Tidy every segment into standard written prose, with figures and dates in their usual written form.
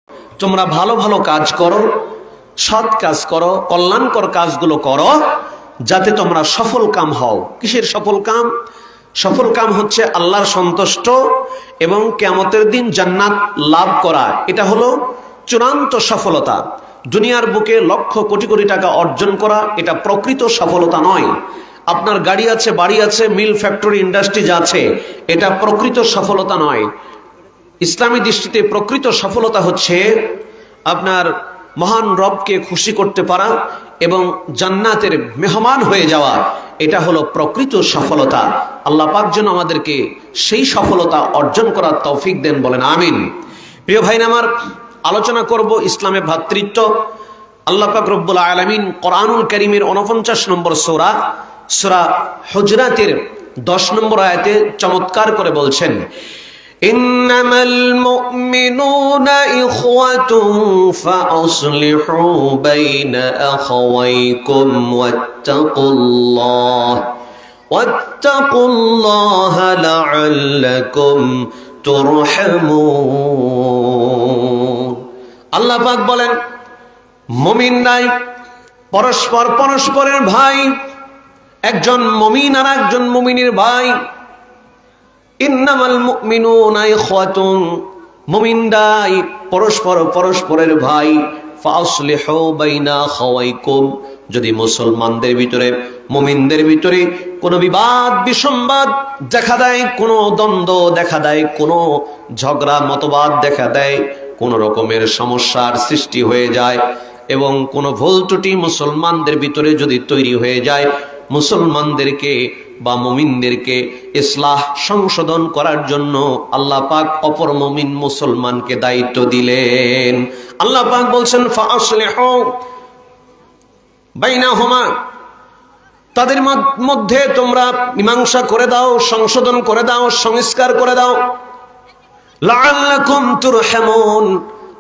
তোমরা ভালো ভালো কাজ করো, সৎ কাজ করো, কল্যাণকর কাজগুলো করো, যাতে তোমরা সফল কাম হও। কিসের সফল কাম? সফল কাম হচ্ছে আল্লাহর সন্তুষ্ট এবং কিয়ামতের দিন জান্নাত লাভ করা। এটা হলো চূড়ান্ত সফলতা। দুনিয়ার বুকে লক্ষ কোটি কোটি টাকা অর্জন করা এটা প্রকৃত সফলতা নয়। আপনার গাড়ি আছে, বাড়ি আছে, মিল, ফ্যাক্টরি, ইন্ডাস্ট্রিজ আছে, এটা প্রকৃত সফলতা নয়। ইসলামী দৃষ্টিতে প্রকৃত সফলতা হচ্ছে আপনার মহান রবকে খুশি করতে পারা এবং জান্নাতের মেহমান হয়ে যাওয়া। এটা হলো প্রকৃত সফলতা। আল্লাহ পাক যেন আমাদেরকে সেই সফলতা অর্জন করার তৌফিক দেন, বলেন আমিন। প্রিয় ভাই আমার, আলোচনা করব ইসলামে ভ্রাতৃত্ব। আল্লাহ পাক রব্বুল আলামিন কোরআনুল কারীমের 49 নম্বর সূরা, সূরা হুজরাতের 10 নম্বর আয়াতে চমৎকার করে বলছেন, ইন্নামাল মুমিনুনা ইখওয়াতুন ফাআসলিহু বাইনা আখাওয়াইকুম ওয়াত্তাকুল্লাহা লাআল্লাকুম তুরহামুন। আল্লাহ পাক বলেন, মুমিনরাই পরস্পর পরস্পরের ভাই, একজন মুমিন আর একজন মুমিনের ভাই। ইন্নামাল মুমিনুনা ইখওয়াতুন, মুমিনরাই পরস্পর পরস্পরের ভাই। ফাসলিহু বাইনা আখাওয়াইকুম, যদি মুসলমানদের ভিতরে, মুমিনদের ভিতরে কোনো বিবাদ বিসম্বাদ দেখা দেয়, কোনো দ্বন্দ্ব দেখা দেয়, কোনো ঝগড়া মতবাদ দেখা দেয়, কোন রকমের সমস্যার সৃষ্টি হয়ে যায় এবং কোনো ভুল ত্রুটি মুসলমানদের ভিতরে যদি তৈরি হয়ে যায়, মুসলমানদেরকে বা মুমিনদেরকে ইসলাহ সংশোধন করার জন্য আল্লাহ পাক অপর মুমিন মুসলমানকে দায়িত্ব দিলেন। আল্লাহ পাক বলছেন, ফাআসলিহু বাইনাহুমা, তাদের মধ্যে তোমরা মীমাংসা করে দাও, সংশোধন করে দাও, সংস্কার করে দাও। লাআল্লাকুম তুরহামুন,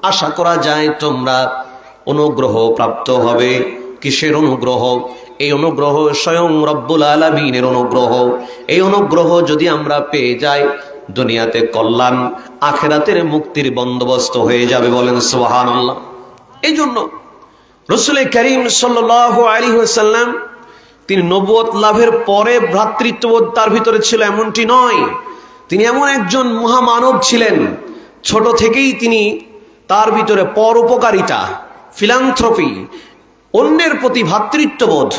আশা করা যায় তোমরা অনুগ্রহ প্রাপ্ত হবে। কিসের অনুগ্রহ? এই অনুগ্রহ স্বয়ং রব্বুল আলামিনের অনুগ্রহ। এই অনুগ্রহ যদি আমরা পেয়ে যাই, দুনিয়াতে কল্যাণ, আখিরাতের মুক্তির বন্দোবস্ত হয়ে যাবে, বলেন সুবহানাল্লাহ। এই জন্য রাসূল করিম সাল্লাল্লাহু আলাইহি ওয়াসাল্লাম তিনি নবুয়ত লাভের পরে ভ্রাতৃত্ববোধ তার ভিতরে ছিল এমনটি নয়। তিনি এমন একজন মহামানব ছিলেন, ছোট থেকেই তিনি তার ভিতরে পরোপকারিতা, ফিলান্থ্রপি, অন্যের প্রতি ভ্রাতৃত্ববোধ,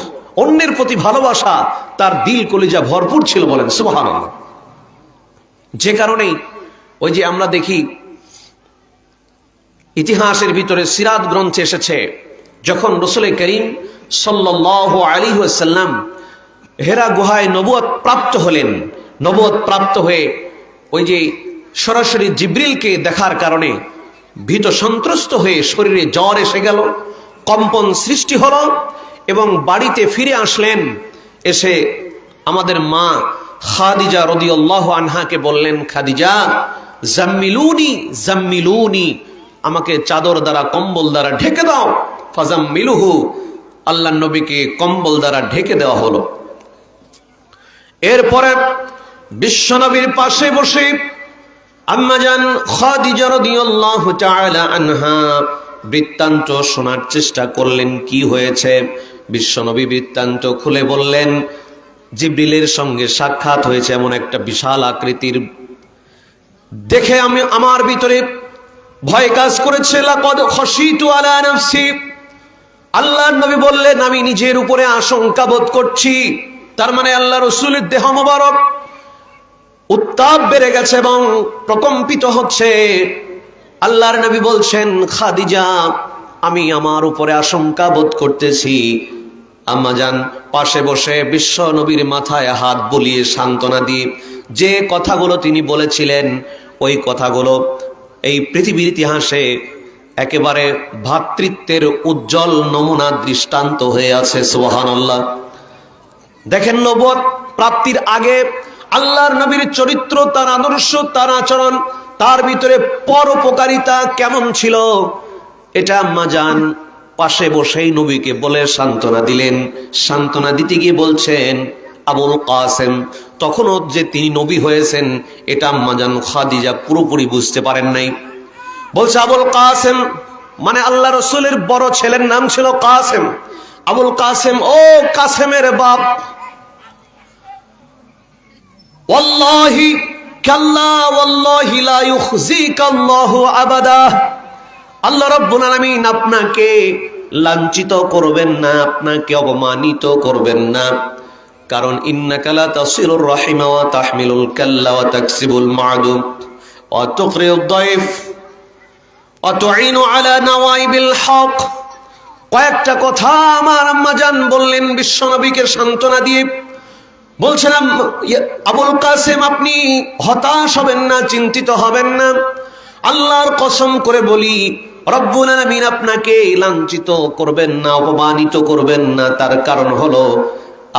অন্যের প্রতি ভালোবাসা তার দিল কলিজা ভরপুর ছিল, বলেন সুবহানাল্লাহ। যে কারণেই ওই যে আমরা দেখি ইতিহাসের ভিতরে সিরাত গ্রন্থে এসেছে, যখন রাসূল করিম সাল্লাল্লাহু আলাইহি ওয়াসাল্লাম হেরা গুহায় নবুয়ত প্রাপ্ত হলেন, নবুয়ত প্রাপ্ত হয়ে ওই যে সরাসরি জিবরিলকে দেখার কারণে ভীত সন্ত্রস্ত হয়ে শরীরে জ্বর এসে গেল, কম্পন সৃষ্টি হলো এবং বাড়িতে ফিরে আসলেন। এসে আমাদের মা খাদিজা রাদিয়াল্লাহু আনহাকে বললেন, খাদিজা জাম্মিলুনি জাম্মিলুনি, আমাকে চাদর দ্বারা, কম্বল দ্বারা ঢেকে দাও। ফাজাম্মিলুহু, আল্লাহর নবীকে কম্বল দ্বারা ঢেকে দেওয়া হলো। এরপরে বিশ্বনবীর পাশে বসে আম্মাজান খাদিজা রাদিয়াল্লাহু তাআলা আনহা বৃত্তান্ত শোনার চেষ্টা করলেন, কি হয়েছে। বিশ্বনবী বৃত্তান্ত খুলে বললেন, জিবরিলের সঙ্গে সাক্ষাৎ হয়েছে, এমন একটা বিশাল আকৃতির দেখে আমি আমার ভিতরে ভয় কাজ করেছে। লাকাদ খাশিতু আলা নাফসি, আল্লাহর নবী বললেন, আমি নিজের উপরে আশঙ্কা বোধ করছি। তার মানে আল্লাহ রাসূলের দেহ মোবারক উত্তাপ বেড়ে গেছে এবং প্রকম্পিত হচ্ছে। আল্লাহর নবী বলছেন, খাদিজা আমি আমার উপরে আশঙ্কা বোধ করতেছি। আম্মাজান পাশে বসে বিশ্ব নবীর মাথায় হাত বুলিয়ে সান্ত্বনা দিয়ে যে কথাগুলো তিনি বলেছিলেন, ওই কথাগুলো এই পৃথিবীর ইতিহাসে একেবারে ভ্রাতৃত্বের উজ্জ্বল নমুনা দৃষ্টান্ত হয়ে আছে। সুবহানাল্লাহ। দেখেন, নবুয়ত প্রাপ্তির আগে আল্লাহর নবীর চরিত্র, তার আদর্শ, তার আচরণ, তার ভিতরে পরোপকারিতা কেমন ছিল, এটা আম্মাজান পাশে বসেই নবীকে বলে সান্ত্বনা দিলেন। সান্ত্বনা দিতে গিয়ে বলছেন, আবুল কাসেম, তখনও যে তিনি নবী হয়েছেন এটা আম্মাজান খাদিজা পুরোপুরি বুঝতে পারেন নাই। বলছে আবুল কাসেম, মানে আল্লাহ রসুলের বড় ছেলের নাম ছিল কাসেম। আবুল কাসেম, ও কাসেমের বাপ, ওয়াল্লাহি কাল্লা ওয়াল্লাহি লা ইউখজিকাল্লাহু আবাদা, আল্লাহ রাব্বুল আলামিন আপনাকে লাঞ্ছিত করবেন না, আপনাকে অপমানিত করবেন না। কারণ ইন্নাকা লা তাসিলুর রাহিমা ওয়া তাহমিলুল কাল্লা ওয়া তাকসিবুল মা'দুম ওয়া তুকরিউদ দাইফ ওয়া তুঈনু আলা নাওয়াইবিল হক। কয়েকটা কথা আমার আম্মা জান বললেন বিশ্বনবীকে সান্ত্বনা দিয়ে। বলছেন আবুল কাসেম, আপনি হতাশ হবেন না, চিন্তিত হবেন না। আল্লাহর কসম করে বলি, রব্বুল আলামিন আপনাকে লাঞ্ছিত করবেন না, অপমানিত করবেন না। তার কারণ হলো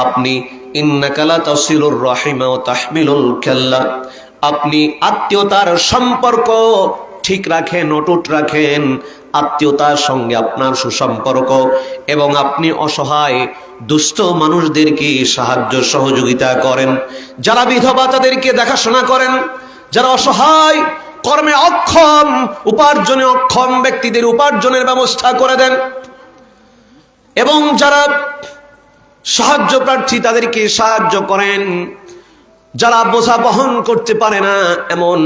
আপনি ইন্নাকা লা তাসিলুর রাহিমা ওয়া তাহমিলুল কাল্লা, আপনি আত্মীয়তার সম্পর্ক ঠিক রাখেন, অটুট রাখেন, আত্মীয়তার সঙ্গে আপনার সুসম্পর্ক, এবং আপনি অসহায় দুস্থ মানুষদেরকে সাহায্য সহযোগিতা করেন, যারা বিধবা তাদেরকে দেখাশোনা করেন, যারা অসহায়, কর্মে অক্ষম, উপার্জনে অক্ষম ব্যক্তিদের উপার্জনের ব্যবস্থা করে দেন, এবং যারা সাহায্য প্রার্থী তাদেরকে সাহায্য করেন, যারা বোঝা বহন করতে পারে না এমন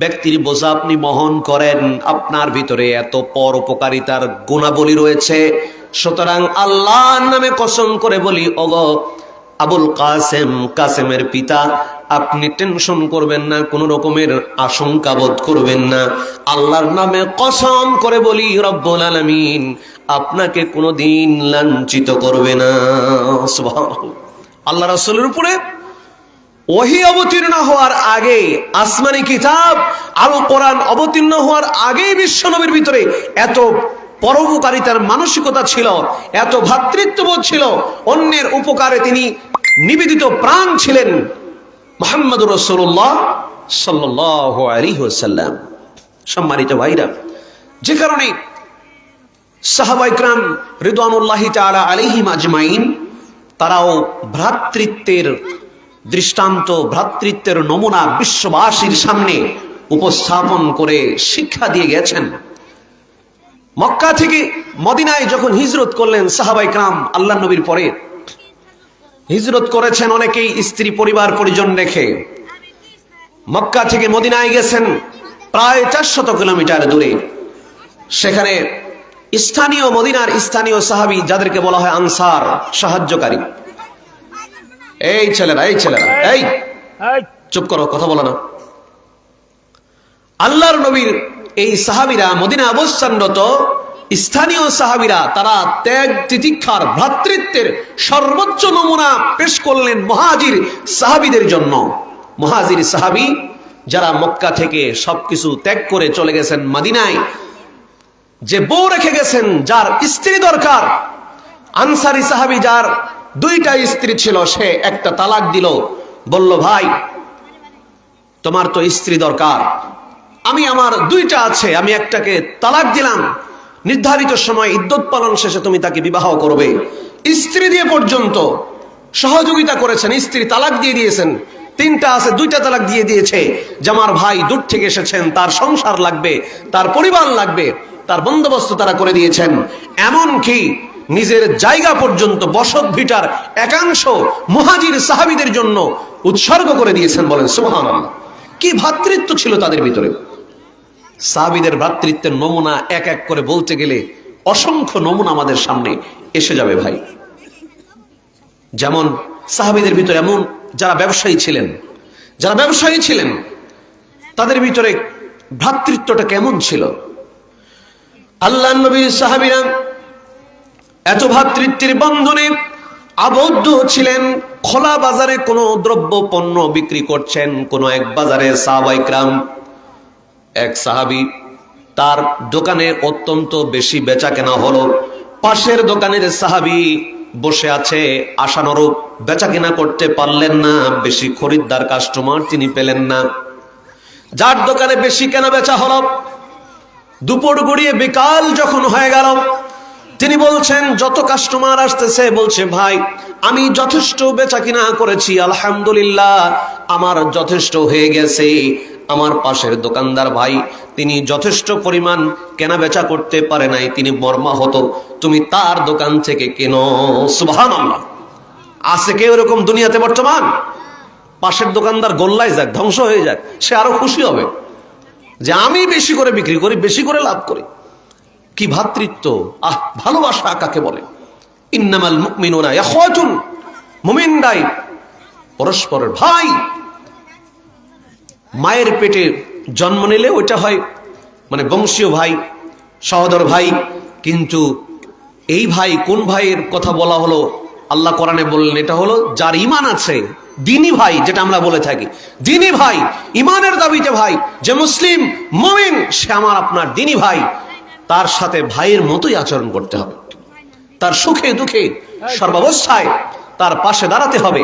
ব্যক্তির বোঝা আপনি বহন করেন। আপনার ভিতরে এত পরোপকারিতার গুণাবলী রয়েছে। সুতরাং আল্লাহর নামে কসম করে বলি, ওগো আবুল কাসেম, কাসেমের পিতা, আপনি টেনশন করবেন না, কোন রকমের আশঙ্কা বোধ করবেন না। আল্লাহর নামে কসম করে বলি, রব্বুল আলামিন আপনাকে কোনোদিন লাঞ্ছিত করবে না। সুবহানাল্লাহ। আল্লাহ রাসূলের উপরে ওহী অবতীর্ণ হওয়ার আগে, আসমানি কিতাব আল কোরআন অবতীর্ণ হওয়ার আগেই বিশ্বনবীর ভিতরে এত পরোপকারিতার মানসিকতা ছিল, এত ভ্রাতৃত্ববোধ ছিল, অন্যের উপকারে তিনি নিবেদিত প্রাণ ছিলেন মুহাম্মদুর রাসূলুল্লাহ সাল্লাল্লাহু আলাইহি ওয়াসাল্লাম। সম্মানিত ভাইরা, যে কারণে সাহাবায়ে কেরাম রিদওয়ানুল্লাহি তাআলা আলাইহিম আজমাইন তারাও ভ্রাতৃত্বের দৃষ্টান্ত, ভ্রাতৃত্বের নমুনা বিশ্ববাসীর সামনে উপস্থাপন করে শিক্ষা দিয়ে গেছেন। মক্কা থেকে মদিনায় যখন হিজরত করলেন সাহাবায়ে কেরাম, আল্লাহর নবীর পরে হিজরত করেছেন অনেকেই স্ত্রী পরিবার পরিজন রেখে। মক্কা থেকে মদিনায় গেছেন প্রায় 400 কিলোমিটার দূরে। সেখানে স্থানীয় মদিনার স্থানীয় সাহাবী, যাদেরকে বলা হয় আনসার, সাহায্যকারী, এই ছেলেরা এই চুপ করো, কথা বলো না। আল্লাহর নবীর এই সাহাবীরা, মদিনা অবস্থানরত স্থানীয় সাহাবীরা, তারা ত্যাগ তিতিক্ষার ভ্রাতৃত্বের সর্বোচ্চ নমুনা পেশ করলেন মুহাজির সাহাবীদের জন্য। মুহাজির সাহাবী যারা মক্কা থেকে সবকিছু ত্যাগ করে চলে গেছেন মদিনায়, যে বউ রেখে গেছেন, যার স্ত্রী দরকার। আনসারী সাহাবী যার 2টা স্ত্রী ছিল, সে একটা তালাক দিল, বলল ভাই তোমার তো স্ত্রী দরকার, আমার 2টা আছে, আমি একটাকে তালাক দিলাম, নির্ধারিত সময় ইদ্যত পালন শেষে তুমি তাকে বিবাহ করবে। স্ত্রী দিয়ে পর্যন্ত সহযোগিতা করেছেন, স্ত্রী তালাক দিয়ে দিয়েছেন, 3টা আছে, 2টা তালাক দিয়ে দিয়েছে, যে আমার ভাই দূর থেকে এসেছেন, তার সংসার লাগবে, তার পরিবার লাগবে, তার বন্দোবস্ত তারা করে দিয়েছেন। এমনকি নিজের জায়গা পর্যন্ত, বসত ভিটার একাংশ মুহাজির সাহাবীদের জন্য উৎসর্গ করে দিয়েছেন। বলেন সুবহানাল্লাহ। কি ভ্রাতৃত্ব ছিল তাদের ভিতরে। সাহাবীদের ভ্রাতৃত্বের নমুনা এক এক করে বলতে গেলে অসংখ্য নমুনা আমাদের সামনে এসে যাবে ভাই। যেমন সাহাবীদের ভিতরে এমন যারা ব্যবসায়ী ছিলেন, তাদের ভিতরে ভ্রাতৃত্বটা কেমন ছিল। আল্লাহর নবীর সাহাবীরা এত ভ্রাতৃত্বের বন্ধনে আবদ্ধ ছিলেন। খোলা বাজারে কোনো দ্রব্য পণ্য বিক্রি করছেন, কোন এক বাজারে সাহাবায়ে কেরাম, এক সাহাবী, তার দোকানে অত্যন্ত বেশি বেচা কেনা হলো। পাশের দোকানের সাহাবী বসে আছে, আশানুরূপ বেচা কেনা করতে পারলেন না, বেশি খরিদ্দার কাস্টমার তিনি পেলেন না। যার দোকানে বেশি কেনা বেচা হলো, দুপুর গড়িয়ে বিকাল যখন হয়ে গেল, তিনি বলছেন, যত কাস্টমার আসতেছে বলছে ভাই আমি যথেষ্ট বেচা কিনা করেছি, আলহামদুলিল্লাহ আমার যথেষ্ট হয়ে গেছে, আমার পাশের দোকানদার ভাই, তিনি যথেষ্ট পরিমাণ কেনা বেচা করতে পারে নাই, তিনি মর্মাহত, তুমি তার দোকান থেকে কেনো। সুবহানাল্লাহ। আছে কেউ এরকম দুনিয়াতে বর্তমান? পাশের দোকানদার গোল্লায় যাক, ধ্বংস হয়ে যাক, সে আরো খুশি হবে যে আমি বেশি করে বিক্রি করি, বেশি করে লাভ করি। কি ভ্রাতৃত্ব! ভালোবাসা কাকে বলে? ইন্নামাল মুমিনুনা ইখওয়াতুন, মুমিনরাই পরস্পরের ভাই। মায়ের পেটে জন্ম নিলে ওইটা হয় মানে বংশীয় ভাই, সহোদর ভাই, কিন্তু এই ভাই কোন ভাইয়ের কথা বলা হলো? আল্লাহ কোরআনে বললেন এটা হলো যার ঈমান আছে, দ্বীনি ভাই, যেটা আমরা বলে থাকি দ্বীনি ভাই, ঈমানের দাবিতে ভাই, যে মুসলিম মুমিন সে আমার আপনার দ্বীনি ভাই, তার সাথে ভাইয়ের মতোই আচরণ করতে হবে, তার সুখে দুঃখে সর্বাবস্থায় তার পাশে দাঁড়াতে হবে,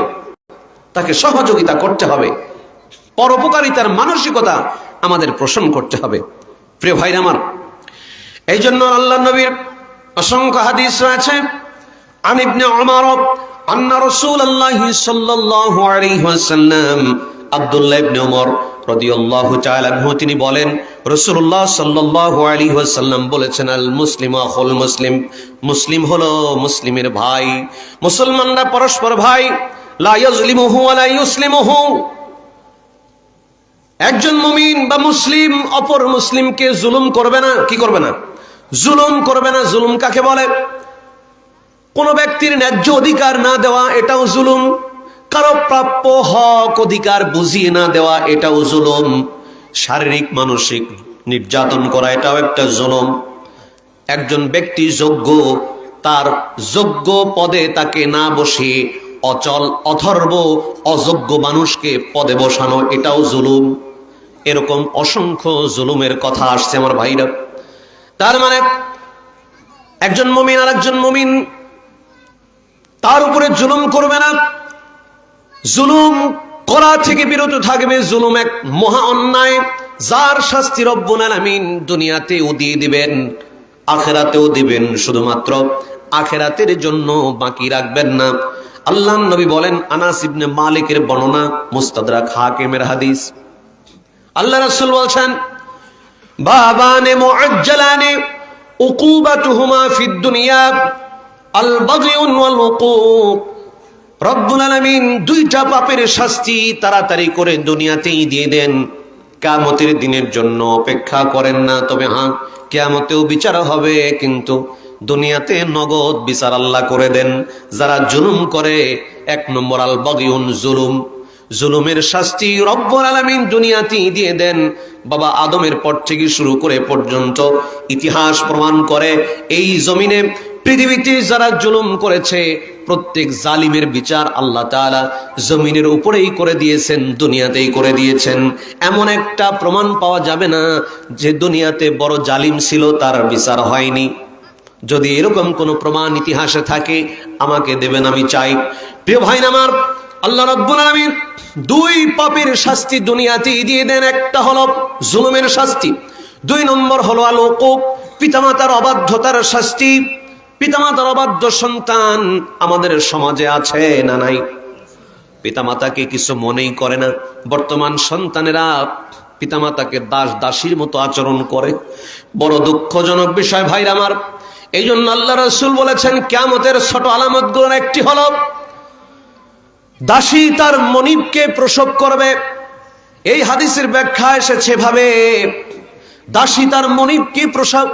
তাকে সহযোগিতা করতে হবে, পরোপকারিতার মানসিকতা আমাদের পোষণ করতে হবে। প্রিয় ভাইরা আমার, এই জন্য আল্লাহর নবীর অসংখ্য হাদিস রয়েছে। عن ابن عمر أن رسول الله صلى الله عليه وسلم আব্দুল্লাহ ইবনে ওমর রাদিয়াল্লাহু তাআলা আনহু তিনি বলেন, রাসূলুল্লাহ সাল্লাল্লাহু আলাইহি ওয়াসাল্লাম বলেছেন, আল মুসলিমু আখুল মুসলিম, মুসলিম হলো মুসলিমের ভাই, মুসলমানরা পরস্পর ভাই, লা ইয়াজলিমুহু ওয়া লা ইউসলিমুহু। একজন মুমিন বা মুসলিম অপর মুসলিমকে জুলুম করবে না। কি করবে না? জুলুম করবে না। জুলুম কাকে বলে? কোন ব্যক্তির ন্যায্য অধিকার না দেওয়া, এটাও জুলুম। কারো প্রাপ্য হক অধিকার বুঝিয়ে না দেওয়া, এটাও জুলুম। শারীরিক মানসিক নির্যাতন করা, এটাও একটা জুলুম। একজন ব্যক্তি যোগ্য, তার যোগ্য পদে তাকে না বসিয়ে অচল অথর্ব অযোগ্য মানুষকে পদে বসানো, এটাও জুলুম। এরকম অসংখ্য জুলুমের কথা আসছে আমার ভাইরা। তার মানে একজন মুমিন আর একজন মুমিন তার উপরে জুলুম করবে না, জুলুম করা থেকে বিরত থাকবে। জুলুম এক মহা অন্যায়, যার শাস্তি রব্বুল আলামিন দুনিয়াতেও দিয়ে দিবেন, আখিরাতেও দিবেন। শুধুমাত্র আখিরাতের জন্য বাকি রাখবেন না। আল্লাহর নবী বলেন, আনাস ইবনে মালিকের বর্ণনা, মুস্তাদরাক হাকিমের হাদিস, আল্লাহ রাসূল বলছেন, বাবানে মুআজ্জালানে উকুবাতুহুমা ফিদ দুনিয়া আল বাগয়ুন ওয়াল উকুক। রব্বুল আলামিন দুইটা পাপের শাস্তি তাড়াতাড়ি করে দুনিয়াতেই দিয়ে দেন, কিয়ামতের দিনের জন্য অপেক্ষা করেন না। তবে হ্যাঁ, কিয়ামতেও বিচার হবে, কিন্তু দুনিয়াতে নগদ বিচার আল্লাহ করে দেন। যারা জুলুম করে, এক নম্বর আল বাগয়ুন, জুলুম, জুলুমের শাস্তি রব্বুল আলামিন দুনিয়াতেই দিয়ে দেন। বাবা আদমের পর থেকে শুরু করে পর্যন্ত ইতিহাস প্রমাণ করে, এই জমিনে পৃথিবীতে যারা জুলুম করেছে, প্রত্যেক জালিমের বিচার আল্লাহ তাআলা জমিনের উপরেই করে দিয়েছেন, দুনিয়াতেই করে দিয়েছেন। এমন একটা প্রমাণ পাওয়া যাবে না যে দুনিয়াতে বড় জালিম ছিল, তার বিচার হয়নি। যদি এরকম কোন প্রমাণ ইতিহাসে থাকে আমাকে দেবেন, আমি চাই। প্রিয় ভাই আমার, আল্লাহ রাব্বুল আলামিন দুই পাপের শাস্তি দুনিয়াতেই দিয়ে দেন। একটা হলো জুলুমের শাস্তি, দুই নম্বর হলো আল উকুক, পিতামাতার অবাধ্যতার শাস্তি। পিতামাতার অবাধ্য সন্তান আমাদের সমাজে আছে না নাই? পিতামাতাকে কিছু মনেই করে না। বর্তমান সন্তানেরা পিতামাতাকে দাস দাসীর মতো আচরণ করে। বড় দুঃখজনক বিষয় ভাইরা আমার। এই জন্য আল্লাহ রাসূল বলেছেন, কিয়ামতের ছোট আলামতগুলোর একটি হলো দাসী তার মনিবকে প্রসব করবে। এই হাদিসের ব্যাখ্যা এসেছে ভাবে, দাসী তার মনিবকে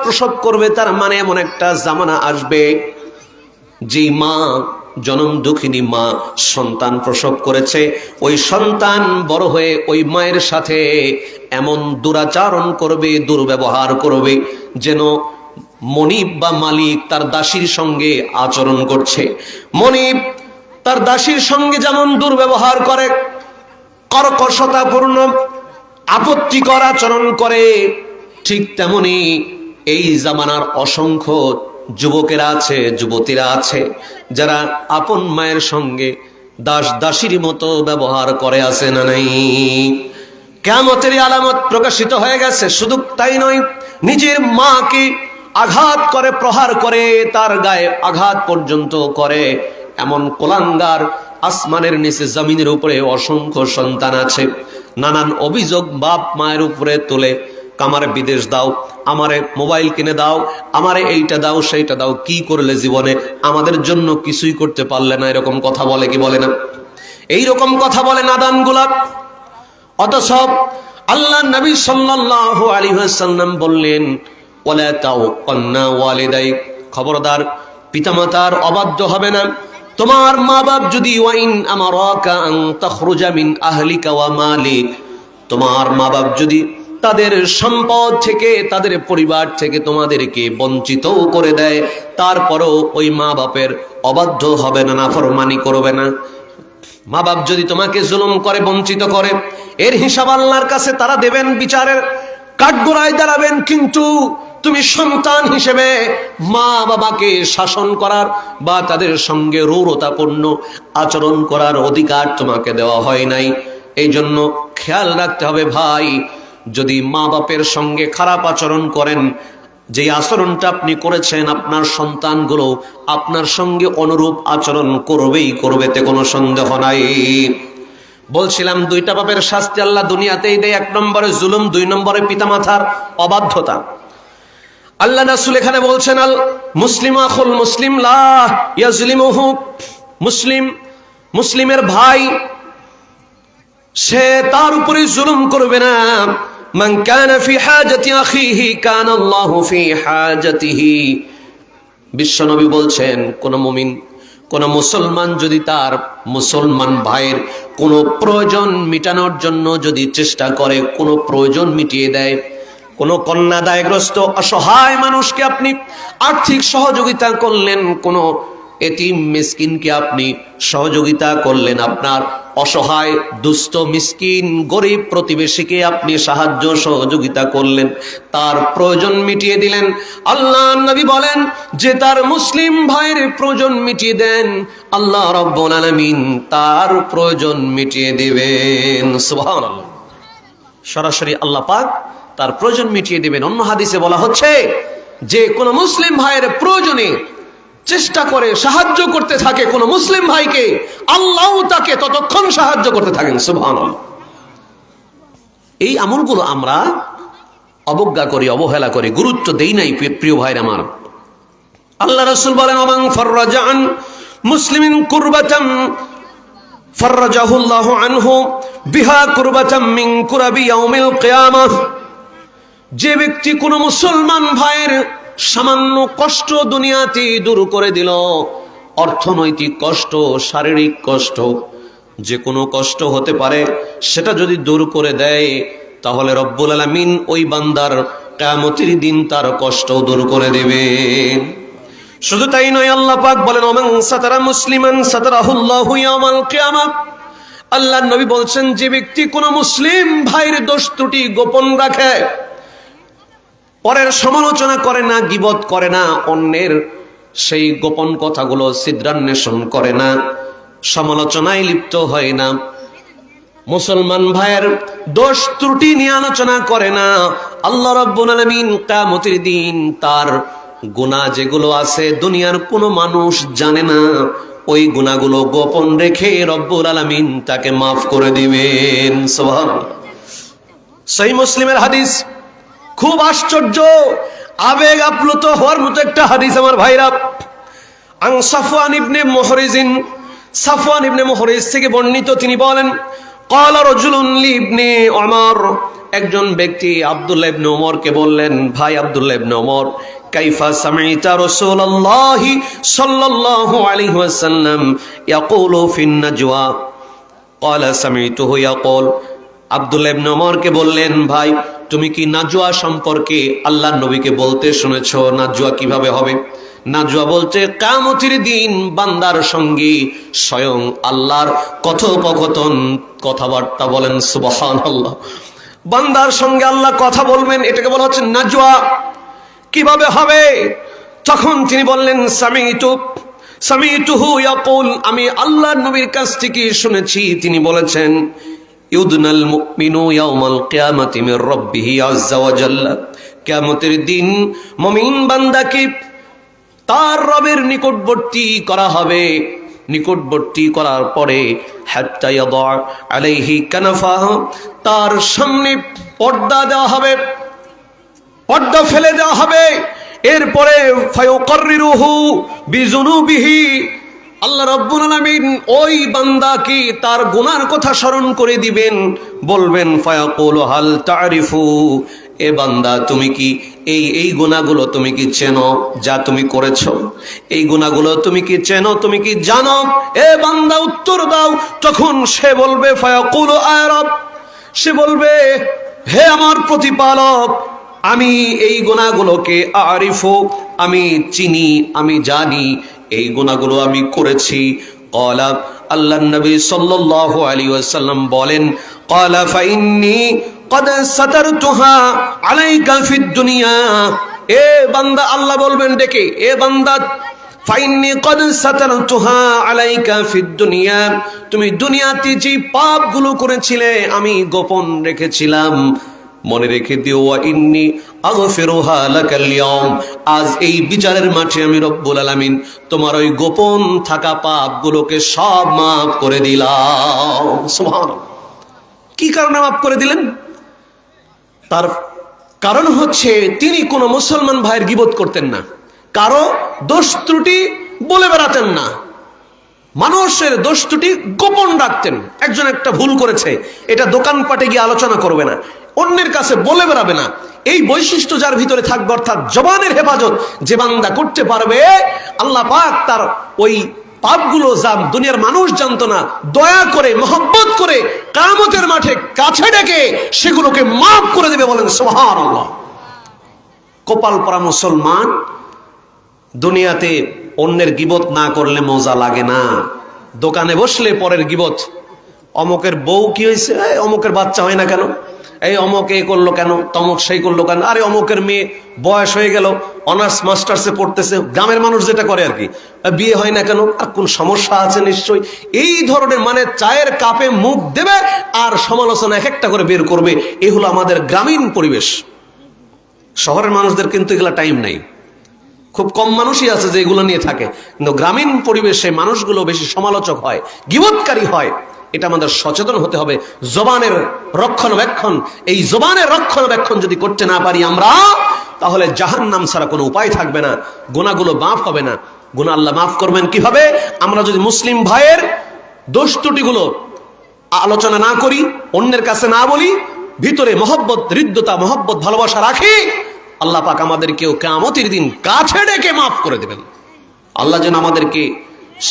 প্রসব করবে, তার মানে এমন একটা জামানা আসবে যে মা, জনম দুঃখিনী মা সন্তান প্রসব করেছে, ওই সন্তান বড় হয়ে ওই মায়ের সাথে এমন দুরাচরণ করবে, দুর্ব্যবহার করবে, যেন মনিব বা মালিক তার দাসীর সঙ্গে আচরণ করছে। মনিব তার দাসীর সঙ্গে যেমন দুর্ব্যবহার করে, কর্কশতাপূর্ণ আপত্তিকর আচরণ করে, ঠিক তেমনি এই জামানার অসংখ্য যুবকেরা আছে, যুবতীরা আছে, যারা আপন মায়ের সঙ্গে দাস দাসীর মতো ব্যবহার করে, আছে না নাই? কিয়ামতের আলামত প্রকাশিত হয়ে গেছে। শুধু তাই নয়, নিজের মাকে আঘাত করে, প্রহার করে, তার গায়ে আঘাত পর্যন্ত করে, এমন কোলাঙ্গার আসমানের নিচে জমিনের উপরে অসংখ্য সন্তান আছে। নানান অভিযোগ বাপ মায়ের উপরে তোলে। আমারে বিদেশ দাও, আমারে মোবাইল কিনে দাও, আমারে এইটা দাও সেইটা দাও। কি করলে জীবনে? আমাদের জন্য কিছুই করতে পারলে না, এরকম কথা বলে কি বলে না? এইরকম কথা বলে নাদানগুলা। অথচ আল্লাহ নবী সাল্লাল্লাহু আলাইহি ওয়াসাল্লাম বললেন, ওয়ালা তাউকান্না ওয়ালিদাইক, খবরদার পিতামাতার অবাধ্য হবে না। তোমার মা বাপ যদি ওয়াইন আমারাকা আন তাখরুজা মিন আহলিকা ওয়া মালিক, তোমার মা বাপ যদি তাদের সম্পদ থেকে, তাদের পরিবার থেকে তোমাদেরকে বঞ্চিত করে দেয়, তারপরও ওই মা বাপের অবাধ্য হবে না, নাফরমানি করবে না। মা বাপ যদি তোমাকে জুলুম করে, বঞ্চিত করে, এর হিসাব আল্লাহর কাছে তারা দেবেন, বিচারের কাঠগড়ায় দাঁড়াবেন। কিন্তু তুমি সন্তান হিসেবে মা বাবাকে শাসন করার বা তাদের সঙ্গে রূঢ়তাপূর্ণ আচরণ করার অধিকার তোমাকে দেওয়া হয় নাই। এই জন্য খেয়াল রাখতে হবে ভাই, যদি মা বাপের সঙ্গে খারাপ আচরণ করেন, যে আচরণটা আপনি করেছেন, আপনার সন্তানগুলো আপনার সঙ্গে অনুরূপ আচরণ করবেই করবে, তে কোনো সন্দেহ নাই। বলছিলাম দুইটা পাপের শাস্তি আল্লাহ দুনিয়াতেই দেয়। এক নম্বরে জুলুম, দুই নম্বরে পিতামাতার অবাধ্যতা। আল্লাহ রাসূল এখানে বলছেন, আল মুসলিম আখুল মুসলিম লা ইয়াজলিমুহু, মুসলিমের ভাই সে তার উপরে জুলুম করবে না। মান কানা ফি হাজাতি আখিহি কানা আল্লাহু ফি হাজাতিহি। বিশ্বনবী বলছেন, কোন মুমিন, কোন মুসলমান যদি তার মুসলমান ভাইয়ের কোনো প্রয়োজন মিটানোর জন্য যদি চেষ্টা করে, কোনো প্রয়োজন মিটিয়ে দেয়, কোনো কন্যাদায়গ্রস্ত অসহায় মানুষকে আপনি আর্থিক সহযোগিতা করলেন, কোনো এতিম মিসকিনকে আপনি সহযোগিতা করলেন, আপনার অসহায় দুস্থ মিসকিন গরিব প্রতিবেশীকে আপনি সাহায্য সহযোগিতা করলেন, তার প্রয়োজন মিটিয়ে দিলেন। আল্লাহ নবী বলেন যে তার মুসলিম ভাইয়ের প্রয়োজন মিটিয়ে দেন, আল্লাহ রাব্বুল আলামিন তার প্রয়োজন মিটিয়ে দিবেন। সুবহানাল্লাহ। সরাসরি আল্লাহ পাক তার প্রয়োজন মিটিয়ে দিবেন। অন্য হাদিসে বলা হচ্ছে যে কোন মুসলিম ভাইয়ের প্রয়োজনে চেষ্টা করে সাহায্য করতে থাকে কোন মুসলিম ভাইকে, আল্লাহ তাকে ততক্ষণ সাহায্য করতে থাকেন। সুবহানাল্লাহ। এই আমলগুলো আমরা অবজ্ঞা করি, অবহেলা করি, গুরুত্ব দেই নাই। প্রিয় ভাইরা আমার, আল্লাহ রাসূল বলেন, ওমান ফাররাজা আন মুসলিমিন কুরবাতাম ফাররাজাহুল্লাহু আনহু বিহা কুরবাতাম মিন কুরাবি ইয়াউমিল কিয়ামাহ। যে ব্যক্তি কোনো মুসলমান ভাইয়ের সামান্য কষ্ট দুনিয়াতে দূর করে দিল, অর্থনৈতিক কষ্ট, শারীরিক কষ্ট, যে কোনো কষ্ট হতে পারে, সেটা যদি দূর করে দেয়, তাহলে রব্বুল আলামিন ওই বান্দার কিয়ামতের দিন তার কষ্ট দূর করে দেবে। শুধু তাই নয়, আল্লাহ পাক বলেন, ওমান সাতারা মুসলিমান সাতারাহুল্লাহু ইয়াউমাল কিয়ামাহ। আল্লাহর নবী বলছেন, যে ব্যক্তি কোনো মুসলিম ভাইয়ের দোষ ত্রুটি গোপন রাখে, পরের সমালোচনা করে না, গীবত করে না, অন্যের সেই গোপন কথাগুলো ছিদ্রান্বেষণ করে না, সমালোচনায় লিপ্ত হয় না, মুসলমান ভাইয়ের দোষ ত্রুটি নিয়ে আলোচনা করে না, আল্লাহ রাব্বুল আলামিন কিয়ামতের দিন তার গুনাহ যেগুলো আছে দুনিয়ার কোনো মানুষ জানে না, ওই গুনাহগুলো গোপন রেখে রব্বুল আলামিন তাকে মাফ করে দিবেন। সুবহানাল্লাহ। সহিহ মুসলিমের হাদিস, খুব আশ্চর্য, আবেগ আপ্লুত হওয়ার মতো একটা হাদিস আমার ভাইরা। আন সাফওয়ান ইবনে মুহরিজিন, সাফওয়ান ইবনে মুহরিজ থেকে বর্ণিত, তিনি বলেন, ক্বালা রাজুলুন লি ইবনে উমর, একজন ব্যক্তি আব্দুল্লাহ ইবনে ওমরকে বললেন, ভাই আব্দুল্লাহ ইবনে ওমর, কাইফা সামি'তা রাসূলুল্লাহ সাল্লাল্লাহু আলাইহি ওয়াসাল্লাম ইয়াকুলু ফিন নাজওয়া। ক্বালা সামি'তুহু ইয়াকুল। আব্দুল্লাহ ইবনে ওমরকে বললেন, ভাই তুমি কি নাজওয়া সম্পর্কে আল্লাহর নবীকে বলতে শুনেছো? নাজওয়া কিভাবে হবে? নাজওয়া বলতে কিয়ামতের দিন বান্দার সঙ্গে স্বয়ং আল্লাহর কথোপকথন, কথাবার্তা। বলেন সুবহানাল্লাহ। বান্দার সঙ্গে আল্লাহ কথা বলবেন, এটাকে বলা হচ্ছে নাজওয়া। কিভাবে হবে? তখন তিনি বললেন, সামি'তুহু ইয়াকুল, আমি আল্লাহর নবীর কাছ থেকে শুনেছি, তিনি বলেছেন, ইউদনাল মুমিনু ইয়াউমাল কিয়ামাতি মির রাব্বিহি আযজা ওয়া জাল্লা। কিয়ামতের দিন মুমিন বান্দাকে তার রবের নিকটবর্তী করা হবে। নিকটবর্তী করার পরে হাত্তা ইয়াদা আলাইহি কানাফাহু, তার সামনে পর্দা দেওয়া হবে, পর্দা ফেলে দেওয়া হবে। এরপরে ফায়ুকাররিরুহু বিযুনুবিহি, আল্লাহ রাব্বুল আলামিন ওই বান্দাকে তার গুনার কথা স্মরণ করে দিবেন, বলবেন ফায়াকুলু হাল তারিফু, এ বান্দা তুমি কি এই গুনাহগুলো তুমি কি চেনো যা তুমি করেছো? এই গুনাহগুলো তুমি কি চেনো, তুমি কি জানো? এ বান্দা উত্তর দাও। তখন সে বলবে ফায়াকুলু আয়া রাব, সে বলবে হে আমার প্রতিপালক, আমি এই গুনাহগুলোকে আরিফু, আমি চিনি, আমি জানি এই গুনাহগুলো আমি করেছি। ক্বালা, আল্লাহর নবী সাল্লাল্লাহু আলাইহি ওয়াসাল্লাম বলেন, ক্বালা ফাইন্নী ক্বাদ সাতারতুহা আলাইকা ফিদ দুনিয়া, এ বান্দা, আল্লাহ বলবেন ডেকে, এ বান্দা ফাইন্নী ক্বাদ সাতারতুহা আলাইকা ফিদ দুনিয়া, তুমি দুনিয়াতে যে পাপগুলো করেছিলে আমি গোপন রেখেছিলাম, মনে রেখে দিও, ওয়া ইন্নী আগফিরুহা লাকাল ইয়াউম, আজ এই বিচারের মাঠে আমি রব্বুল আলামিন তোমার ওই গোপন থাকা পাপগুলোকে সব মাফ করে দিলাম। সুবহানাল্লাহ। কি কারণে মাফ করে দিলেন? তার কারণ হচ্ছে তিনি কোনো মুসলমান ভাইয়ের গীবত করতেন না, কারো দোষ ত্রুটি বলে বেড়াতেন না, মানুষের দোষ ত্রুটি গোপন রাখতেন। একজন একটা ভুল করেছে, এটা দোকানপাটে গিয়ে আলোচনা করবে না, অন্যের কাছে বলে বেড়াবে না। এই বৈশিষ্ট্য যার ভিতরে থাকবে, অর্থাৎ জবানের হেফাজত যে বান্দা করতে পারবে, আল্লাহ পাক তার ওই পাপগুলো যা দুনিয়ার মানুষ জানতো না, দয়া করে মহব্বত করে কিয়ামতের মাঠে কাছে ডেকে সেগুলোকে মাফ করে দেবে। বলেন সুবহানাল্লাহ। কপাল পরা মুসলমান দুনিয়াতে অন্যের গীবত না করলে মজা লাগে না। দোকানে বসলে পরের গীবত, অমকের বউ কি হয়েছে, অমকের বাচ্চা হয় না কেন, এই অমক এ করলো কেন, তমক সেই করলো কেন, আরে অমকের মেয়ে বয়স হয়ে গেল, অনার্স মাস্টার্সে পড়তেছে, গ্রামের মানুষ যেটা করে আর কি, বিয়ে হয় না কেন, আর কোন সমস্যা আছে নিশ্চয়ই। এই ধরনের মানে চায়ের কাপে মুখ দেবে আর সমালোচনা এক একটা করে বের করবে। এই হলো আমাদের গ্রামীণ পরিবেশ। শহরের মানুষদের কিন্তু এগুলা টাইম নাই, খুব কম মানুষই আছে যে এগুলো নিয়ে থাকে, কিন্তু গ্রামীণ পরিবেশে মানুষগুলো বেশি সমালোচক হয়, গীবতকারী হয়। এটা আমাদের সচেতন হতে হবে। জবানের রক্ষণাবেক্ষণ, এই জবানের রক্ষণাবেক্ষণ যদি করতে না পারি আমরা, তাহলে জাহান্নাম ছাড়া কোনো উপায় থাকবে না, গুনাহগুলো মাফ হবে না। গুনাহ আল্লাহ মাফ করবেন কিভাবে? আমরা যদি মুসলিম ভাইয়ের দোষ ত্রুটিগুলো আলোচনা না করি, অন্যের কাছে না বলি, ভিতরে মহব্বত, হৃদ্যতা, মহব্বত, ভালোবাসা রাখি, আল্লাহ পাক আমাদেরকেও কিয়ামতের দিন কাছে ডেকে মাফ করে দেবেন। আল্লাহ যেন আমাদেরকে